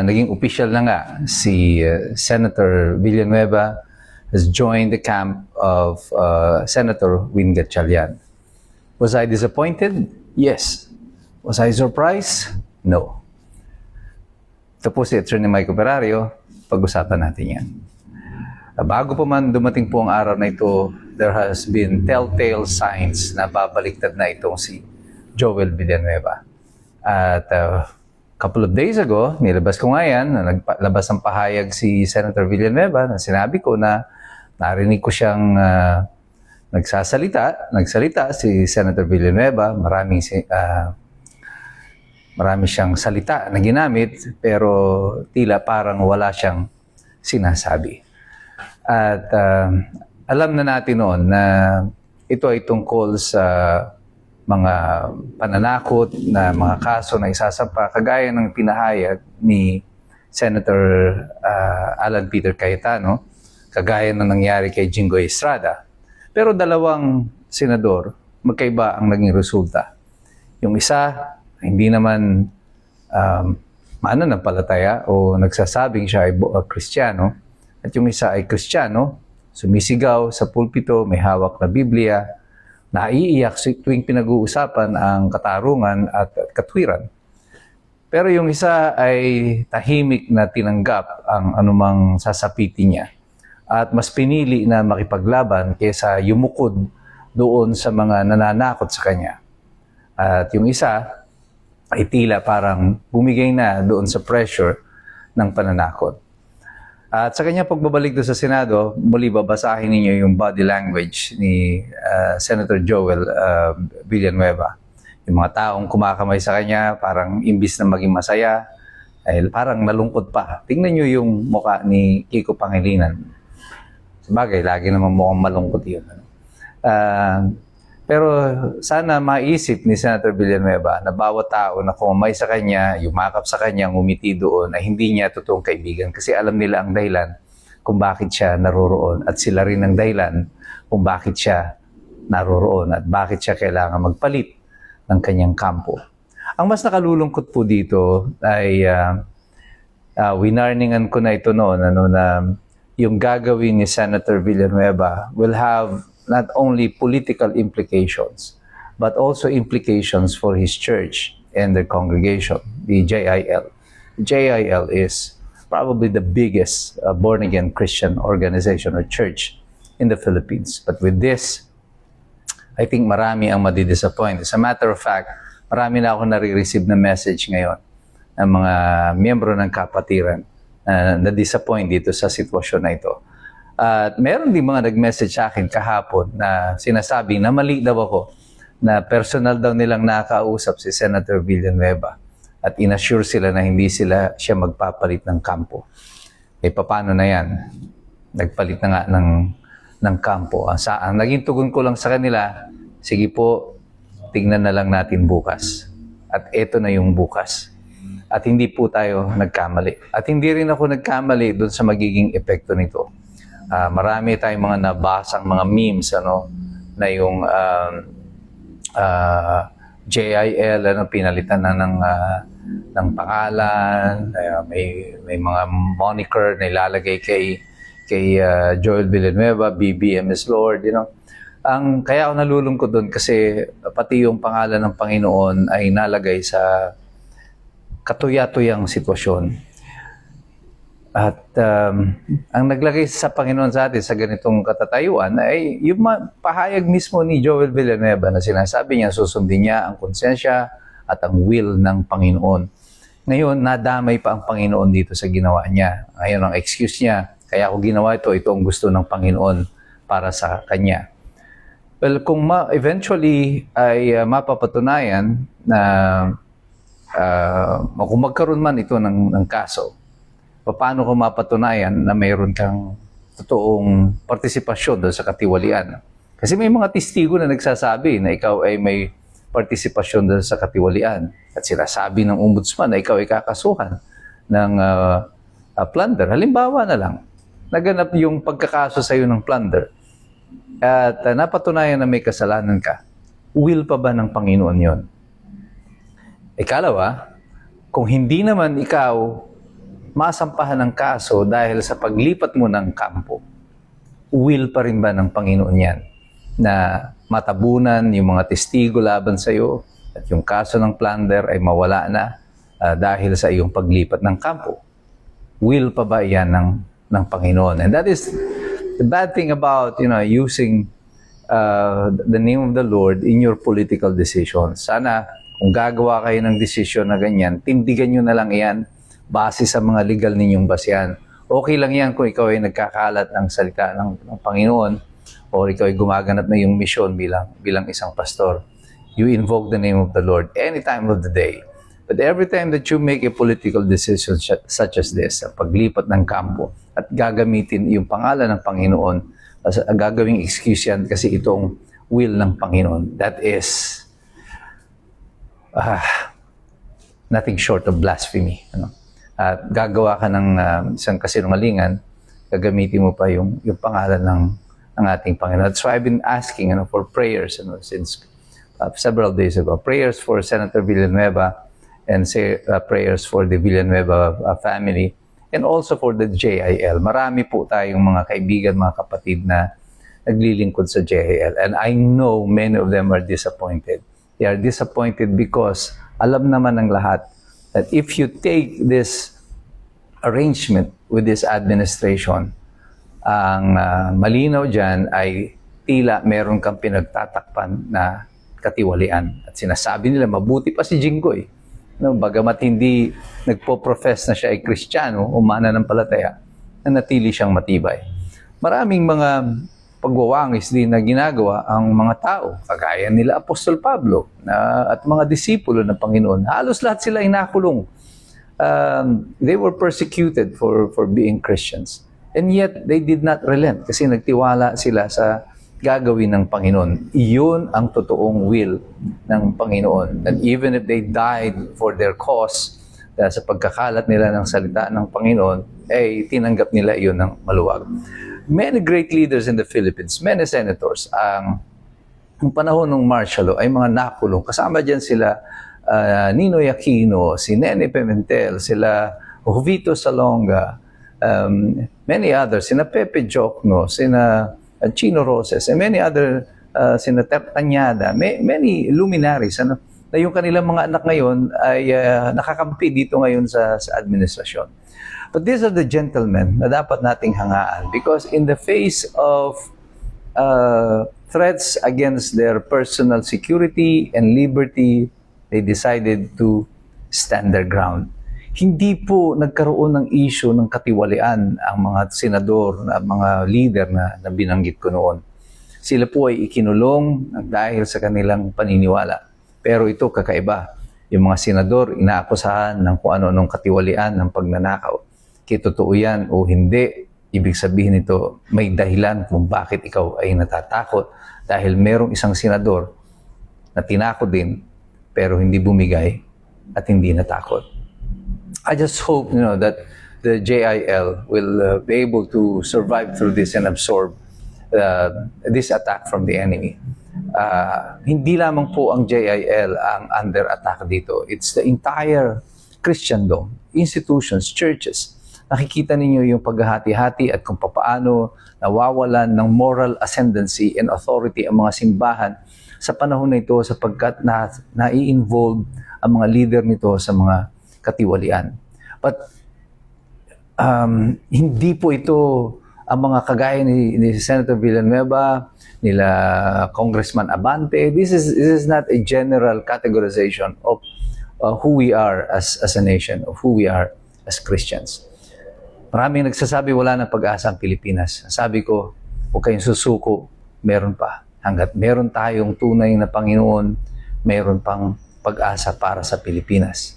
Naging official na nga si Senator Villanueva has joined the camp of Senator Win Gatchalian. Was I disappointed? Yes. Was I surprised? No. Ito po si Atty. Mike Operario, pag-usapan natin yan. Bago pa man dumating po ang araw na ito, there has been telltale signs na babaliktad na itong si Joel Villanueva. At couple of days ago, nilabas ko nga yan, naglabas ang pahayag si Senator Villanueva na sinabi ko na narinig ko siyang nagsalita si Senator Villanueva, marami siyang salita na ginamit pero tila parang wala siyang sinasabi. At alam na natin noon na ito ay tungkol sa mga pananakot na mga kaso na isasampa kagaya ng pinahayag ni Senator Alan Peter Cayetano, kagaya na nangyari kay Jinggoy Estrada. Pero dalawang senador, magkaiba ang naging resulta. Yung isa, hindi naman mananampalataya o nagsasabing siya ay Kristiyano, at yung isa ay Kristiyano, sumisigaw sa pulpito, may hawak na Biblia, naiiyak tuwing pinag-uusapan ang katarungan at katwiran. Pero yung isa ay tahimik na tinanggap ang anumang sasapitin niya at mas pinili na makipaglaban kaysa yumukod doon sa mga nananakot sa kanya. At yung isa ay tila parang bumigay na doon sa pressure ng pananakot. At sa kanya pagbabalik doon sa Senado, muli babasahin ninyo yung body language ni Senator Joel Villanueva. Yung mga taong kumakamay sa kanya, parang imbis na maging masaya, ay parang nalungkot pa. Tingnan nyo yung mukha ni Kiko Pangilinan. Sabagay, lagi naman mukhang malungkot yun. Pero sana maisip ni Senator Villanueva na bawat tao na kumamay sa kanya, yumakap sa kanya, ngumiti doon, ay hindi niya totoong kaibigan. Kasi alam nila ang dahilan kung bakit siya naroroon. At sila rin ang dahilan kung bakit siya naroroon at bakit siya kailangan magpalit ng kanyang kampo. Ang mas nakalulungkot po dito ay winarningan ko na ito noon na yung gagawin ni Senator Villanueva will have not only political implications, but also implications for his church and their congregation, the JIL. JIL is probably the biggest born-again Christian organization or church in the Philippines. But with this, I think marami ang madi-disappoint. As a matter of fact, marami na ako nare-receive na message ngayon ng mga miyembro ng kapatiran na disappoint dito sa sitwasyon na ito. At meron din mga nag-message sa akin kahapon na sinasabi na mali daw ako na personal daw nilang nakausap si Senator Villanueva at inassure sila na hindi siya magpapalit ng kampo. Eh paano na yan? Nagpalit na nga ng kampo. Ang naging tugon ko lang sa kanila, sige po, tingnan na lang natin bukas. At eto na yung bukas. At hindi po tayo nagkamali. At hindi rin ako nagkamali doon sa magiging epekto nito. Marami tayong mga nabasang mga memes na yung JIL pinalitan na ng pangalan, may mga moniker na ilalagay kay Joel Villanueva, BBM is Lord, kaya ako nalulungkot doon kasi pati yung pangalan ng Panginoon ay nalagay sa katuya-tuyang sitwasyon. At ang naglagay sa Panginoon sa atin sa ganitong katatayuan ay yung pahayag mismo ni Joel Villanueva na sinasabi niya susundin niya ang konsensya at ang will ng Panginoon. Ngayon, nadamay pa ang Panginoon dito sa ginawa niya. Ngayon, ang excuse niya, kaya ako ginawa ito ang gusto ng Panginoon para sa kanya. Well, kung eventually ay mapapatunayan na kung magkaroon man ito ng kaso, paano ko mapatunayan na mayroon kang totoong partisipasyon doon sa katiwalian? Kasi may mga testigo na nagsasabi na ikaw ay may partisipasyon doon sa katiwalian. At sinasabi ng ombudsman na ikaw ay kakasuhan ng plunder. Halimbawa na lang, naganap yung pagkakaso sa iyo ng plunder at napatunayan na may kasalanan ka. Will pa ba ng Panginoon yon? Ikalawa, kung hindi naman ikaw masampahan ng kaso dahil sa paglipat mo ng kampo, will pa rin ba ng Panginoon yan na matabunan yung mga testigo laban sa iyo at yung kaso ng plunder ay mawala na dahil sa iyong paglipat ng kampo? Will pa ba yan ng Panginoon? And that is the bad thing about using the name of the Lord in your political decisions. Sana kung gagawa kayo ng desisyon na ganyan, tindigan nyo na lang yan base sa mga legal ninyong basyan. Okay lang yan kung ikaw ay nagkakalat ng salita ng Panginoon o ikaw ay gumaganap na yung misyon bilang isang pastor. You invoke the name of the Lord any time of the day. But every time that you make a political decision such as this, paglipat ng kampo at gagamitin yung pangalan ng Panginoon, gagawing excuse yan kasi itong will ng Panginoon, that is nothing short of blasphemy. At gagawa ka ng isang kasinungalingan, gagamitin mo pa yung pangalan ng ating Panginoon. That's why I've been asking for prayers since several days ago. Prayers for Senator Villanueva and prayers for the Villanueva family and also for the JIL. Marami po tayong mga kaibigan, mga kapatid na naglilingkod sa JIL. And I know many of them are disappointed. They are disappointed because alam naman ng lahat that if you take this arrangement with this administration, ang malinaw dyan ay tila meron kang pinagtatakpan na katiwalian. At sinasabi nila, mabuti pa si Jinggoy. Bagamat hindi nagpo-profess na siya ay Kristiyano o mananampalataya, na natili siyang matibay. Maraming mga pagwawangis din na ginagawa ang mga tao, kagaya nila Apostol Pablo at mga disipulo ng Panginoon. Halos lahat sila ay nakulong. They were persecuted for being Christians. And yet, they did not relent kasi nagtiwala sila sa gagawin ng Panginoon. Iyon ang totoong will ng Panginoon. And even if they died for their cause, sa pagkakalat nila ng salita ng Panginoon, ay tinanggap nila iyon ng maluwag. Many great leaders in the Philippines, many senators, ng panahon ng martial law ay mga nakulong. Kasama dyan sila Ninoy Aquino, si Nene Pimentel, sila Jovito Salonga, many others, sina Pepe Jocno, sina Chino Roses, and many other, sina Tanyada, many luminaries, na yung kanilang mga anak ngayon ay nakakampi dito ngayon sa administrasyon. But these are the gentlemen na dapat nating hangaan because in the face of threats against their personal security and liberty, they decided to stand their ground. Hindi po nagkaroon ng issue ng katiwalian ang mga senador, ang mga leader na binanggit ko noon. Sila po ay ikinulong dahil sa kanilang paniniwala. Pero ito kakaiba. Yung mga senador, inaakusahan ng kung ano-anong katiwalian ng pagnanakaw. Totoo yan o hindi, ibig sabihin nito, may dahilan kung bakit ikaw ay natatakot dahil merong isang senador na tinakot din pero hindi bumigay at hindi natakot. I just hope that the JIL will be able to survive through this and absorb this attack from the enemy. Hindi lamang po ang JIL ang under attack dito. It's the entire Christendom, institutions, churches. Nakikita ninyo yung paghahati-hati at kung papaano nawawalan ng moral ascendancy and authority ang mga simbahan sa panahon na ito sapagkat nai-involve ang mga leader nito sa mga katiwalian. But hindi po ito ang mga kagaya ni Senator Villanueva, nila Congressman Abante. This is not a general categorization of who we are as a nation, of who we are as Christians. Maraming nagsasabi wala na pag-asa ang Pilipinas. Sabi ko, huwag kayong susuko, meron pa. Hanggat meron tayong tunay na Panginoon, meron pang pag-asa para sa Pilipinas.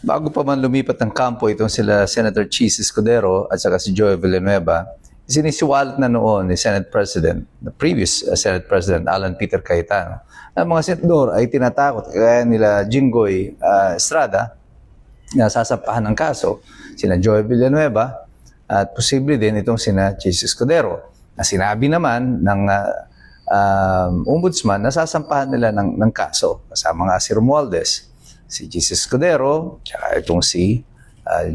Bago pa man lumipat ng kampo itong sila Senator Chis Escudero at saka si Joey Villanueva, sinisiwalat na noon ni Senate President, the previous Senate President Alan Peter Cayetano, ang mga senador ay tinatakot kaya nila Jinggoy Estrada na sasampahan ng kaso, sina Joey Villanueva at posible din itong sina Chis Escudero na sinabi naman ng ombudsman na sasampahan nila ng kaso kasama nga si Romualdez, si Chis Escudero, tsaka itong si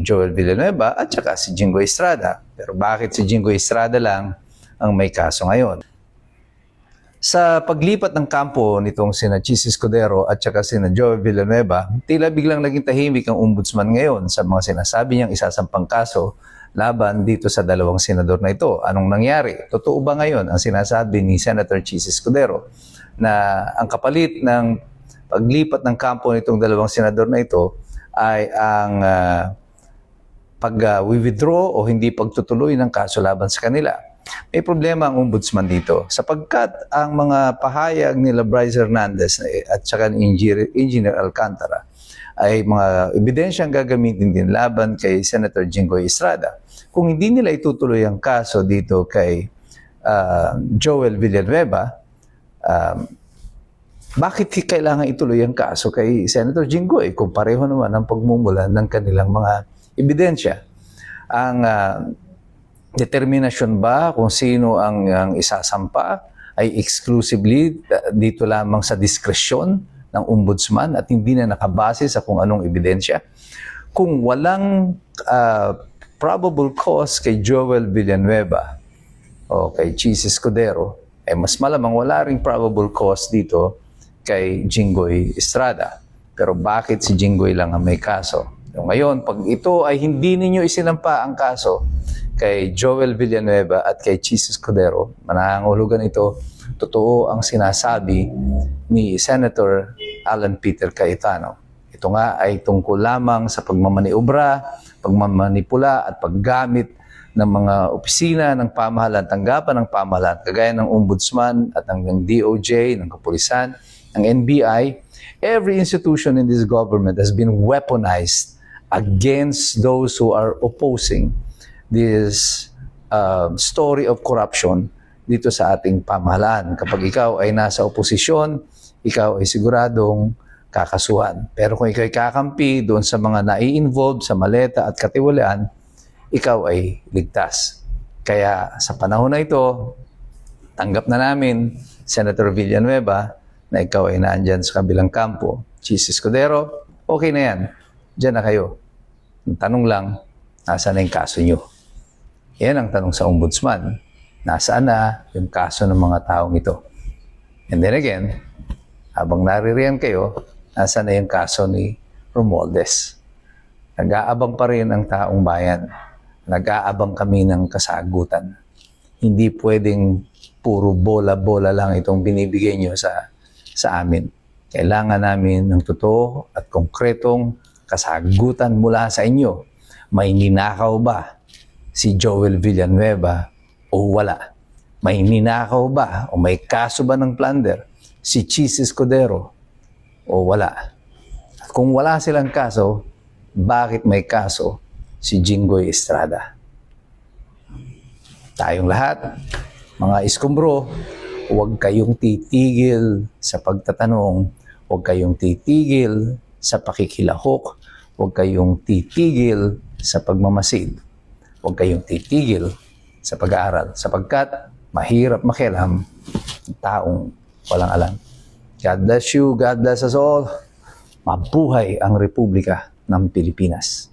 Joel Villanueva at saka si Jingo Estrada. Pero bakit si Jingo Estrada lang ang may kaso ngayon? Sa paglipat ng kampo nitong sina Chis Escudero at saka sina Joel Villanueva, tila biglang naging tahimik ang ombudsman ngayon sa mga sinasabi niyang isasampang kaso laban dito sa dalawang senador na ito. Anong nangyari? Totoo ba ngayon ang sinasabi ni Senator Chis Escudero na ang kapalit ng paglipat ng kampo nitong dalawang senador na ito ay ang pag-withdraw o hindi pagtutuloy ng kaso laban sa kanila? May problema ang ombudsman dito sapagkat ang mga pahayag nila Bryce Hernandez at saka ni Engineer Alcantara ay mga ebidensyang gagamitin din laban kay Senator Jinggoy Estrada. Kung hindi nila itutuloy ang kaso dito kay Joel Villanueva, bakit kailangan ituloy ang kaso kay Senator Jinggoy kung pareho naman ang pagmumulan ng kanilang mga ebidensya? Ang determinasyon ba kung sino ang isasampa ay exclusively dito lamang sa diskresyon ng ombudsman at hindi na nakabase sa kung anong ebidensya? Kung walang probable cause kay Joel Villanueva o kay Chis Escudero, mas malamang wala ring probable cause dito kay Jinggoy Estrada. Pero bakit si Jinggoy lang ang may kaso? Ngayon, pag ito ay hindi ninyo isinampa ang kaso kay Joel Villanueva at kay Chis Escudero, manangahulugan ito, totoo ang sinasabi ni Senator Alan Peter Cayetano. Ito nga ay tungkol lamang sa pagmamaniobra, pagmamanipula at paggamit ng mga opisina ng pamahalaan, tanggapan ng pamahalaan, kagaya ng Ombudsman at ng DOJ, ng Kapulisan, ng NBI. Every institution in this government has been weaponized against those who are opposing this story of corruption dito sa ating pamahalaan. Kapag ikaw ay nasa oposisyon, ikaw ay siguradong kakasuhan. Pero kung ikaw ay kakampi doon sa mga nai-involve sa maleta at katiwalian, ikaw ay ligtas. Kaya sa panahon na ito, tanggap na namin, Senator Villanueva, na ikaw ay naandyan sa kabilang kampo. Chis Escudero, okay na yan. Diyan na kayo. Ang tanong lang, nasaan na yung kaso nyo? Yan ang tanong sa ombudsman. Nasaan na yung kaso ng mga taong ito? And then again, habang naririyan kayo, nasaan na yung kaso ni Romualdez? Nag-aabang pa rin ang taong bayan. Nag-aabang kami ng kasagutan. Hindi pwedeng puro bola-bola lang itong binibigay nyo sa amin. Kailangan namin ng totoo at konkretong kasagutan mula sa inyo. May ninakaw ba si Joel Villanueva o wala? May ninakaw ba o may kaso ba ng plunder si Chis Escudero o wala? At kung wala silang kaso, bakit may kaso si Jinggoy Estrada? Tayong lahat, mga iskumbro, huwag kayong titigil sa pagtatanong, huwag kayong titigil sa pakikilahok, huwag kayong titigil sa pagmamasid, huwag kayong titigil sa pag-aaral sapagkat mahirap makialam ang taong walang alam. God bless you, God bless us all. Mabuhay ang Republika ng Pilipinas.